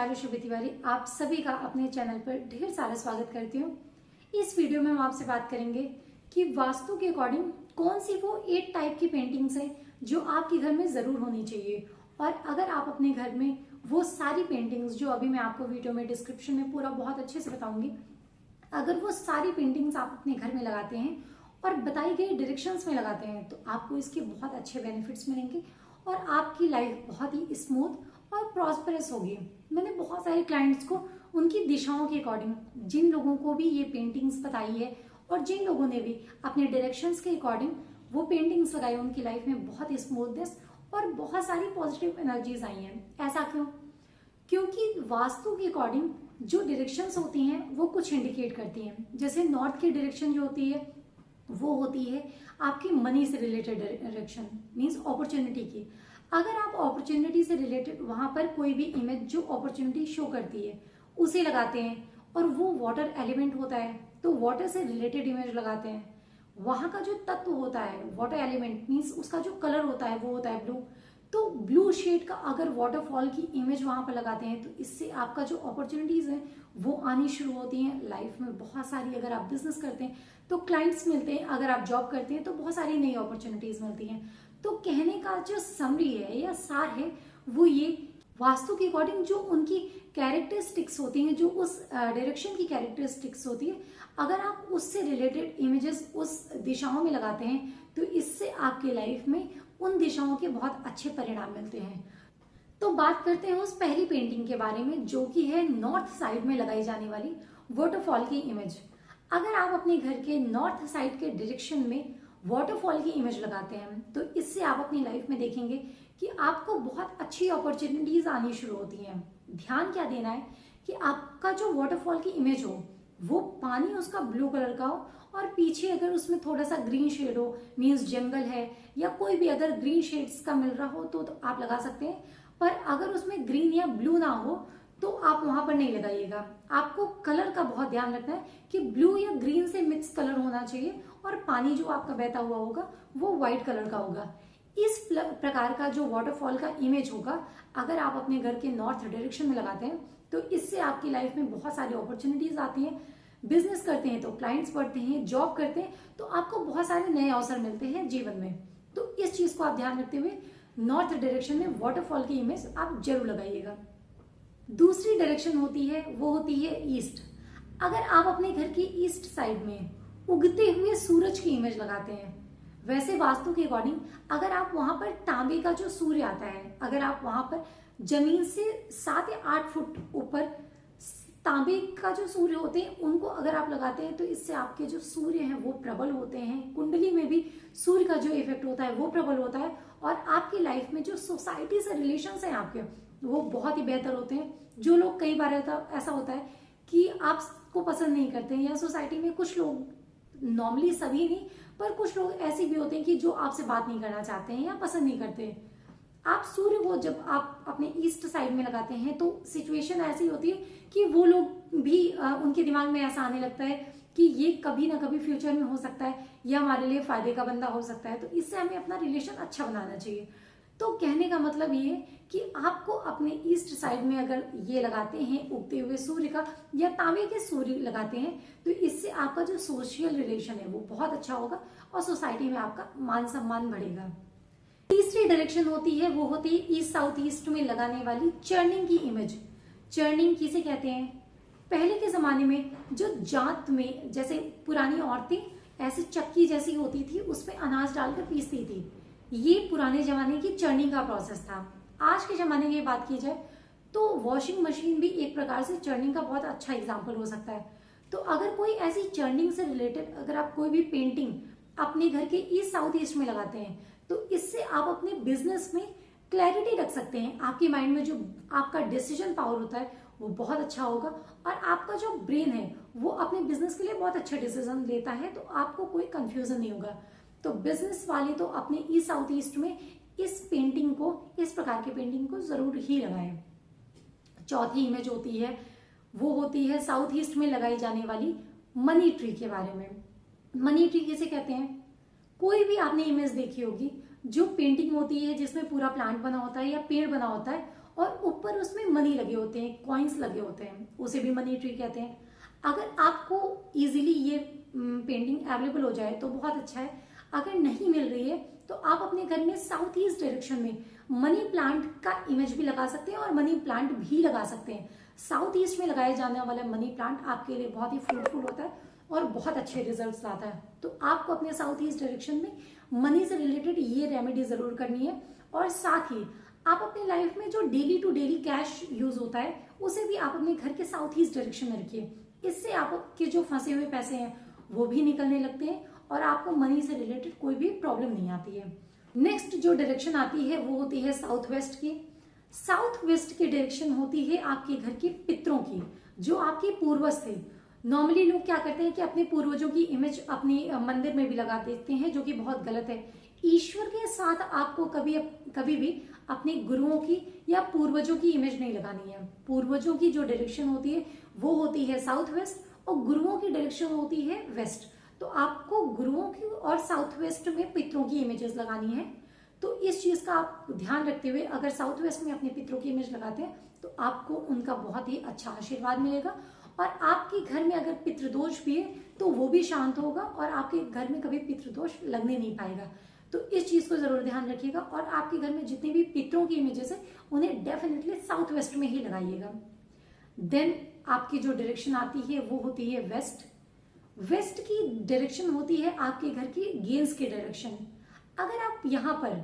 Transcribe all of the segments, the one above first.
नमस्कार, ऋषभि तिवारी आप सभी का अपने चैनल पर ढेर सारा स्वागत करती हूँ। इस वीडियो में हम आपसे बात करेंगे कि वास्तु के अकॉर्डिंग कौन सी वो 8 टाइप की पेंटिंग्स हैं जो आपके घर में जरूर होनी चाहिए। और अगर आप अपने घर में वो सारी पेंटिंग्स जो अभी मैं आपको वीडियो में डिस्क्रिप्शन में पूरा बहुत अच्छे से बताऊंगी, अगर वो सारी पेंटिंग्स आप अपने घर में लगाते हैं और बताई गई डायरेक्शंस में लगाते हैं तो आपको इसके बहुत अच्छे बेनिफिट्स मिलेंगे और आपकी लाइफ बहुत ही स्मूथ और प्रॉस्परस होगी। मैंने बहुत सारे क्लाइंट्स को उनकी दिशाओं के अकॉर्डिंग, जिन लोगों को भी ये पेंटिंग्स बताई है और जिन लोगों ने भी अपने डायरेक्शंस के अकॉर्डिंग वो पेंटिंग्स लगाई, उनकी लाइफ में बहुत ही स्मूथनेस और बहुत सारी पॉजिटिव एनर्जीज आई हैं। ऐसा क्यों? क्योंकि वास्तु के अकॉर्डिंग जो डायरेक्शंस होती हैं वो कुछ इंडिकेट करती हैं। जैसे नॉर्थ की डायरेक्शन जो होती है वो होती है आपकी मनी से रिलेटेड डायरेक्शन, मींस अपॉर्चुनिटी की। अगर आप अपॉर्चुनिटी से रिलेटेड वहां पर कोई भी इमेज जो अपॉर्चुनिटी शो करती है उसे लगाते हैं और वो वाटर एलिमेंट होता है तो वाटर से रिलेटेड इमेज लगाते हैं। वहां का जो तत्व होता है वाटर एलिमेंट, मींस उसका जो कलर होता है वो होता है ब्लू, तो ब्लू शेड का अगर वाटरफॉल की इमेज वहां पर लगाते हैं तो इससे आपका जो अपॉर्चुनिटीज है वो आनी शुरू होती हैं लाइफ में बहुत सारी। अगर आप बिजनेस करते हैं तो क्लाइंट्स मिलते हैं, अगर आप जॉब करते हैं तो बहुत सारी नई अपॉर्चुनिटीज मिलती हैं। तो कहने का जो समरी है या सार है वो ये, वास्तु के अकॉर्डिंग जो उनकी कैरेक्टरिस्टिक्स होती हैं, जो उस डायरेक्शन की कैरेक्टरिस्टिक्स होती है, अगर आप उससे रिलेटेड इमेजेस उस दिशाओं में लगाते हैं तो इससे आपके लाइफ में उन दिशाओं के बहुत अच्छे परिणाम मिलते हैं। तो बात करते हैं उस पहली पेंटिंग के बारे में जो कि है नॉर्थ साइड में लगाई जाने वाली वाटरफॉल की इमेज। अगर आप अपने घर के नॉर्थ साइड के डायरेक्शन में वाटरफॉल की इमेज लगाते हैं तो इससे आप अपनी लाइफ में देखेंगे कि आपको बहुत अच्छी अपॉर्चुनिटीज आनी शुरू होती हैं। ध्यान क्या देना है कि आपका जो वाटरफॉल की इमेज हो वो पानी उसका ब्लू कलर का हो और पीछे अगर उसमें थोड़ा सा ग्रीन शेड हो, मीन्स जंगल है या कोई भी अगर ग्रीन शेड्स का मिल रहा हो तो आप लगा सकते हैं। पर अगर उसमें ग्रीन या ब्लू ना हो तो आप वहां पर नहीं लगाइएगा। आपको कलर का बहुत ध्यान रखना है कि ब्लू या ग्रीन से मिक्स कलर होना चाहिए और पानी जो आपका बहता हुआ होगा वो व्हाइट कलर का होगा। इस प्रकार का जो वाटरफॉल का इमेज होगा अगर आप अपने घर के नॉर्थ डायरेक्शन में लगाते हैं तो इससे आपकी लाइफ में बहुत सारी अपॉर्चुनिटीज आती हैं। बिजनेस करते हैं तो क्लाइंट्स बढ़ते हैं, जॉब करते हैं तो आपको बहुत सारे नए अवसर मिलते हैं जीवन में। तो इस चीज को आप ध्यान रखते हुए नॉर्थ डायरेक्शन में वाटरफॉल की इमेज आप जरूर लगाइएगा। दूसरी डायरेक्शन होती है वो होती है ईस्ट। अगर आप अपने घर की ईस्ट साइड में उगते हुए सूरज की इमेज लगाते हैं, वैसे वास्तु के अकॉर्डिंग अगर आप वहां पर तांबे का जो सूर्य आता है, अगर आप वहां पर जमीन से 7 या 8 फुट ऊपर तांबे का जो सूर्य होते हैं उनको अगर आप लगाते हैं तो इससे आपके जो सूर्य हैं वो प्रबल होते हैं। कुंडली में भी सूर्य का जो इफेक्ट होता है वो प्रबल होता है और आपकी लाइफ में जो सोसाइटी से रिलेशंस हैं आपके वो बहुत ही बेहतर होते हैं। जो लोग, कई बार ऐसा होता है कि आपको पसंद नहीं करते हैं या सोसाइटी में कुछ लोग, नॉर्मली सभी नहीं पर कुछ लोग ऐसे भी होते हैं कि जो आपसे बात नहीं करना चाहते हैं या पसंद नहीं करते। आप सूर्य को जब आप अपने ईस्ट साइड में लगाते हैं तो सिचुएशन ऐसी होती है कि वो लोग भी उनके दिमाग में ऐसा आने लगता है कि ये कभी ना कभी फ्यूचर में हो सकता है या हमारे लिए फायदे का बंदा हो सकता है, तो इससे हमें अपना रिलेशन अच्छा बनाना चाहिए। तो कहने का मतलब ये है कि आपको अपने ईस्ट साइड में अगर ये लगाते हैं उगते हुए सूर्य का या तांबे के सूर्य लगाते हैं तो इससे आपका जो सोशल रिलेशन है वो बहुत अच्छा होगा और सोसाइटी में आपका मान सम्मान बढ़ेगा। तीसरी डायरेक्शन होती है वो होती है ईस्ट साउथ ईस्ट में लगाने वाली चर्निंग की इमेज। चर्निंग किसे कहते हैं? पहले के जमाने में जो जांत में, जैसे पुरानी औरतें ऐसे चक्की जैसी होती थी उसमें अनाज डालकर पीसती थी, ये पुराने जमाने की चर्निंग का प्रोसेस था। आज के जमाने की बात की जाए तो वॉशिंग मशीन भी एक प्रकार से चर्निंग का बहुत अच्छा एग्जाम्पल हो सकता है। तो अगर कोई ऐसी चर्निंग से रिलेटेड अगर आप कोई भी पेंटिंग अपने घर के ईस्ट साउथ ईस्ट में लगाते हैं तो इससे आप अपने बिजनेस में क्लैरिटी रख सकते हैं। आपके माइंड में जो आपका डिसीजन पावर होता है वो बहुत अच्छा होगा और आपका जो ब्रेन है वो अपने बिजनेस के लिए बहुत अच्छा डिसीजन लेता है, तो आपको कोई कंफ्यूजन नहीं होगा। तो बिजनेस वाले तो अपने ईस्ट साउथ ईस्ट में इस पेंटिंग को, इस प्रकार की पेंटिंग को जरूर ही लगाएं। चौथी इमेज होती है वो होती है साउथ ईस्ट में लगाई जाने वाली मनी ट्री के बारे में। मनी ट्री किसे कहते हैं? कोई भी आपने इमेज देखी होगी जो पेंटिंग होती है जिसमें पूरा प्लांट बना होता है या पेड़ बना होता है और ऊपर उसमें मनी लगे होते हैं, कॉइन्स लगे होते हैं, उसे भी मनी ट्री कहते हैं। अगर आपको इजीली ये पेंटिंग अवेलेबल हो जाए तो बहुत अच्छा है। अगर नहीं मिल रही है तो आप अपने घर में साउथ ईस्ट डायरेक्शन में मनी प्लांट का इमेज भी लगा सकते हैं और मनी प्लांट भी लगा सकते हैं। साउथ ईस्ट में लगाया जाने वाला मनी प्लांट आपके लिए बहुत ही फ्रूटफुल होता है और बहुत अच्छे रिजल्ट्स लाता है। तो आपको अपने साउथ ईस्ट डायरेक्शन में मनी से रिलेटेड ये रेमेडी जरूर करनी है। और साथ ही आप अपनी लाइफ में जो daily to daily cash use होता है उसे भी आप अपने घर के साउथ ईस्ट डायरेक्शन में रखिए। इससे आपके जो फंसे हुए पैसे हैं वो भी निकलने लगते हैं और आपको मनी से रिलेटेड कोई भी प्रॉब्लम नहीं आती है। नेक्स्ट जो डायरेक्शन आती है वो होती है साउथ वेस्ट की। साउथ वेस्ट की डायरेक्शन होती है आपके घर के पितरों की, जो आपके पूर्वज थे। नॉर्मली लोग क्या करते हैं कि अपने पूर्वजों की इमेज अपने मंदिर में भी लगा देते हैं, जो कि बहुत गलत है। ईश्वर के साथ आपको कभी भी अपने गुरुओं की या पूर्वजों की इमेज नहीं लगानी है। पूर्वजों की जो डायरेक्शन होती है वो होती है साउथ वेस्ट और गुरुओं की डायरेक्शन होती है वेस्ट। तो आपको गुरुओं की और साउथ वेस्ट में पितरों की इमेजेस लगानी है। तो इस चीज का आप ध्यान रखते हुए अगर साउथ वेस्ट में अपने पितरों की इमेज लगाते हैं तो आपको उनका बहुत ही अच्छा आशीर्वाद मिलेगा और आपके घर में अगर पितृदोष भी है तो वो भी शांत होगा और आपके घर में कभी पितृदोष लगने नहीं पाएगा। तो इस चीज को जरूर ध्यान रखिएगा और आपके घर में जितने भी पितरों की इमेजेस है उन्हें डेफिनेटली साउथ वेस्ट में ही लगाइएगा। देन आपकी जो डायरेक्शन आती है वो होती है वेस्ट। वेस्ट की डायरेक्शन होती है आपके घर की गेंस की डायरेक्शन। अगर आप यहाँ पर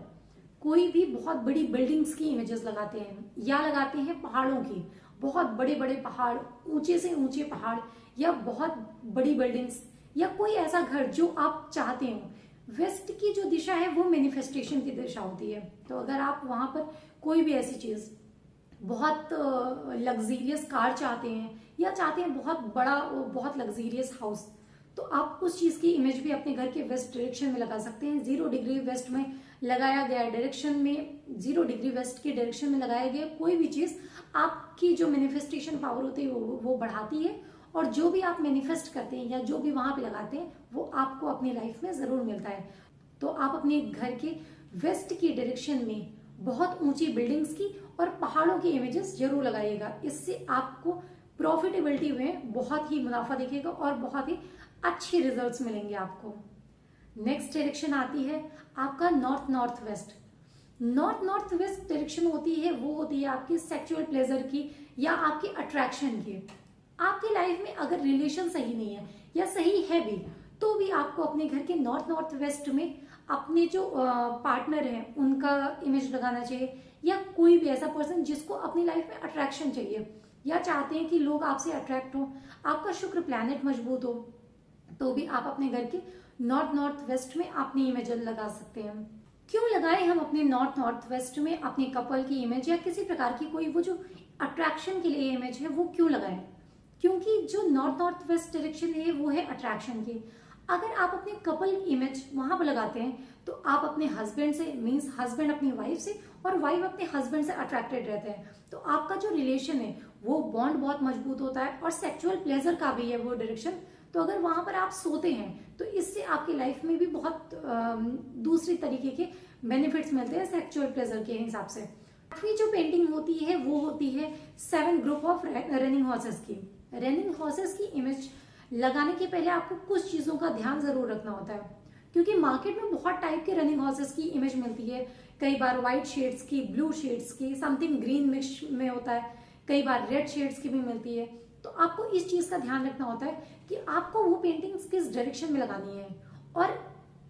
कोई भी बहुत बड़ी बिल्डिंग्स की इमेजेस लगाते हैं या लगाते हैं पहाड़ों की, बहुत बड़े बड़े पहाड़, ऊंचे से ऊंचे पहाड़ या बहुत बड़ी बिल्डिंग्स या कोई ऐसा घर जो आप चाहते हो, वेस्ट की जो दिशा है वो मैनिफेस्टेशन की दिशा होती है। तो अगर आप वहां पर कोई भी ऐसी चीज, बहुत लग्जीरियस कार चाहते हैं या चाहते हैं बहुत बड़ा बहुत लग्जीरियस हाउस, तो आप उस चीज की इमेज भी अपने घर के वेस्ट डायरेक्शन में लगा सकते हैं। 0 डिग्री वेस्ट में लगाया गया डायरेक्शन में, 0 डिग्री वेस्ट के डायरेक्शन में लगाया गया कोई भी चीज आपकी जो मैनिफेस्टेशन पावर होती है वो बढ़ाती है और जो भी आप मैनिफेस्ट करते हैं या जो भी वहां पे लगाते हैं वो आपको अपनी लाइफ में जरूर मिलता है। तो आप अपने घर के वेस्ट की डायरेक्शन में बहुत ऊंची बिल्डिंग्स की और पहाड़ों की इमेजेस जरूर लगाइएगा। इससे आपको प्रॉफिटेबिलिटी में बहुत ही मुनाफा दिखेगा और बहुत ही अच्छे रिजल्ट्स मिलेंगे आपको। नेक्स्ट डायरेक्शन आती है आपका north north west. North north west direction होती है वो होती है आपकी सेक्सुअल प्लेजर की या आपकी अट्रैक्शन की। आपकी लाइफ में अगर रिलेशन सही नहीं है या सही है भी तो भी आपको अपने घर के नॉर्थ नॉर्थ वेस्ट में अपने जो पार्टनर है उनका इमेज लगाना चाहिए या कोई भी ऐसा पर्सन जिसको अपनी लाइफ में अट्रैक्शन चाहिए या चाहते हैं कि लोग आपसे अट्रैक्ट हो, आपका शुक्र प्लैनेट मजबूत हो, तो भी आप अपने घर के नॉर्थ नॉर्थ वेस्ट में अपनी इमेज लगा सकते हैं। क्यों लगाएं हम अपने नॉर्थ नॉर्थ वेस्ट में अपने कपल की इमेज या किसी प्रकार की कोई वो जो अट्रैक्शन के लिए इमेज है वो क्यों लगाएं? क्योंकि जो नॉर्थ नॉर्थ वेस्ट डायरेक्शन है वो है अट्रैक्शन की। अगर आप अपने कपल इमेज वहां पर लगाते हैं तो आप अपने हस्बैंड से, मीन्स हस्बैंड अपनी वाइफ से और वाइफ अपने हस्बैंड से अट्रैक्टेड रहते हैं। तो आपका जो रिलेशन है वो बॉन्ड बहुत मजबूत होता है और सेक्सुअल प्लेजर का भी है वो डायरेक्शन। तो अगर वहां पर आप सोते हैं तो इससे आपकी लाइफ में भी बहुत दूसरी तरीके के बेनिफिट्स मिलते हैं सेक्सुअल प्लेजर के हिसाब से। आठवीं जो पेंटिंग होती है वो होती है 7 ग्रुप ऑफ रनिंग हॉर्सेस की। रनिंग हॉर्सेस की इमेज लगाने के पहले आपको कुछ चीजों का ध्यान जरूर रखना होता है, क्योंकि मार्केट में बहुत टाइप के रनिंग हॉर्सेस की इमेज मिलती है। कई बार व्हाइट शेड्स की, ब्लू शेड्स की, समथिंग ग्रीन मिक्स में होता है, कई बार रेड शेड्स की भी मिलती है। तो आपको इस चीज का ध्यान रखना होता है कि आपको वो पेंटिंग्स किस डायरेक्शन में लगानी है। और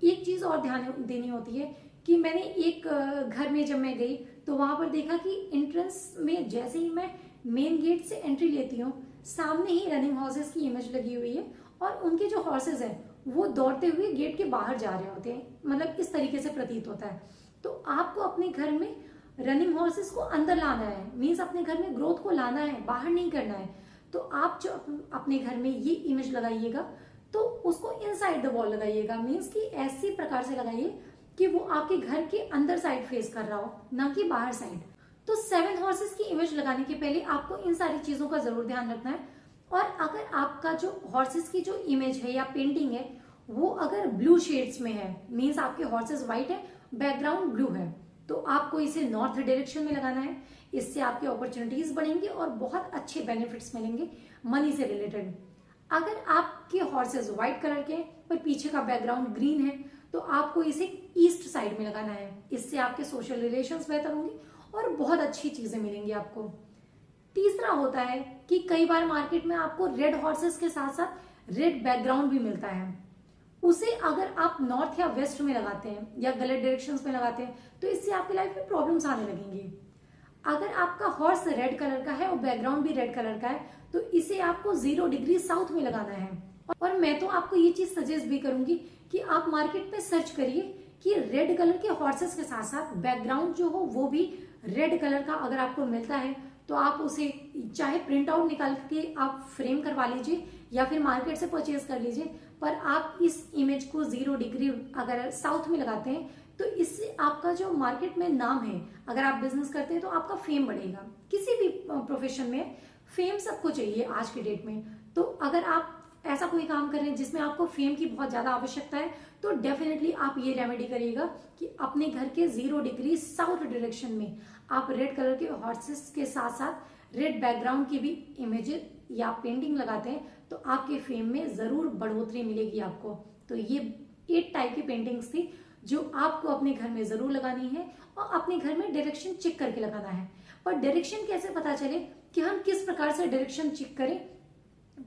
एक चीज और ध्यान देनी होती है कि मैंने एक घर में जब मैं गई तो वहां पर देखा कि एंट्रेंस में जैसे ही मैं मेन गेट से एंट्री लेती हूँ सामने ही रनिंग हॉर्सेस की इमेज लगी हुई है और उनके जो हॉर्सेस हैं वो दौड़ते हुए गेट के बाहर जा रहे होते हैं, मतलब इस तरीके से प्रतीत होता है। तो आपको अपने घर में रनिंग हॉर्सेस को अंदर लाना है, मीन्स अपने घर में ग्रोथ को लाना है, बाहर नहीं करना है। तो आप जो अपने घर में ये इमेज लगाइएगा तो उसको इनसाइड द वॉल लगाइएगा, मीन्स कि ऐसी प्रकार से लगाइए कि वो आपके घर के अंदर साइड फेस कर रहा हो, ना कि बाहर साइड। तो 7 हॉर्सेस की इमेज लगाने के पहले आपको इन सारी चीजों का जरूर ध्यान रखना है। और अगर आपका जो हॉर्सेस की जो इमेज है या पेंटिंग है वो अगर ब्लू शेड्स में है, मीन्स आपके हॉर्सेस व्हाइट है, बैकग्राउंड ब्लू है, तो आपको इसे नॉर्थ डायरेक्शन में लगाना है। इससे आपकी अपॉर्चुनिटीज बढ़ेंगी और बहुत अच्छे बेनिफिट्स मिलेंगे मनी से रिलेटेड। अगर आपके हॉर्सेस व्हाइट कलर के पर पीछे का बैकग्राउंड ग्रीन है तो आपको इसे ईस्ट साइड में लगाना है। इससे आपके सोशल रिलेशंस बेहतर होंगे और बहुत अच्छी चीजें मिलेंगी आपको। तीसरा होता है कि कई बार मार्केट में आपको रेड हॉर्सेस के साथ साथ रेड बैकग्राउंड भी मिलता है। उसे अगर आप नॉर्थ या वेस्ट में लगाते हैं या गलत डायरेक्शंस में लगाते हैं तो इससे आपकी लाइफ में प्रॉब्लम्स आने लगेंगी। अगर आपका हॉर्स रेड कलर का है और बैकग्राउंड भी रेड कलर का है तो इसे आपको 0 डिग्री साउथ में लगाना है। और मैं तो आपको ये चीज सजेस्ट भी करूंगी कि आप मार्केट में सर्च करिए कि रेड कलर के हॉर्सेस के साथ साथ बैकग्राउंड जो हो वो भी रेड कलर का अगर आपको मिलता है तो आप उसे चाहे प्रिंट आउट निकाल के आप फ्रेम करवा लीजिए या फिर मार्केट से परचेज कर लीजिए, पर आप इस इमेज को 0 डिग्री अगर साउथ में लगाते हैं तो इससे आपका जो मार्केट में नाम है, अगर आप बिजनेस करते हैं तो आपका फेम बढ़ेगा। किसी भी प्रोफेशन में फेम सबको चाहिए आज के डेट में। तो अगर आप ऐसा कोई काम कर रहे हैं जिसमें आपको फेम की बहुत ज्यादा आवश्यकता है तो डेफिनेटली आप ये रेमेडी करिएगा कि अपने घर के 0 डिग्री साउथ डायरेक्शन में आप रेड कलर के हॉर्सेस के साथ साथ रेड बैकग्राउंड की भी इमेज या पेंटिंग लगाते हैं तो आपके फेम में जरूर बढ़ोतरी मिलेगी आपको। तो ये 8 टाइप की पेंटिंग्स थी जो आपको अपने घर में जरूर लगानी है और अपने घर में डायरेक्शन चेक करके लगाना है। पर डायरेक्शन कैसे पता चले कि हम किस प्रकार से डायरेक्शन चेक करें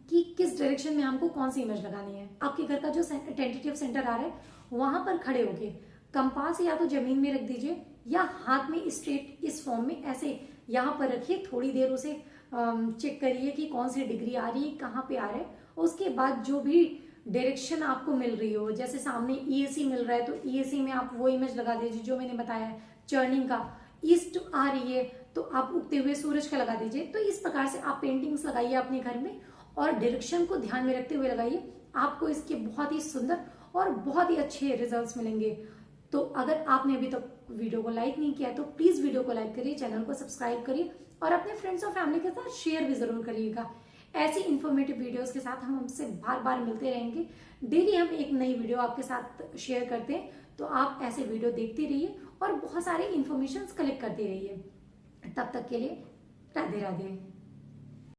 कि किस डायरेक्शन में हमको कौन सी इमेज लगानी है। आपके घर का जो टेंटेटिव सेंटर आ रहा है वहां पर खड़े होके कंपास या तो जमीन में रख दीजिए या हाथ में स्ट्रेट इस फॉर्म में ऐसे यहाँ पर रखिए। थोड़ी देर उसे चेक करिए कि कौन सी डिग्री आ रही है, कहाँ पे आ रहा है। उसके बाद जो भी डायरेक्शन आपको मिल रही हो, जैसे सामने ईएसी मिल रहा है तो ईएसी में आप वो इमेज लगा दीजिए जो मैंने बताया है। चर्निंग का ईस्ट आ रही है तो आप उगते हुए सूरज का लगा दीजिए। तो इस प्रकार से आप पेंटिंग्स लगाइए अपने घर में और डायरेक्शन को ध्यान में रखते हुए लगाइए। आपको इसके बहुत ही सुंदर और बहुत ही अच्छे रिजल्ट्स मिलेंगे। तो अगर आपने अभी तक वीडियो को लाइक नहीं किया तो प्लीज वीडियो को लाइक करिए, चैनल को सब्सक्राइब करिए और अपने फ्रेंड्स और फैमिली के साथ शेयर भी जरूर करिएगा। ऐसी इन्फॉर्मेटिव वीडियोस के साथ हम हमसे बार बार मिलते रहेंगे। डेली हम एक नई वीडियो आपके साथ शेयर करते हैं तो आप ऐसे वीडियो देखते रहिए और बहुत सारे इन्फॉर्मेशन कलेक्ट करते रहिए। तब तक के लिए राधे राधे।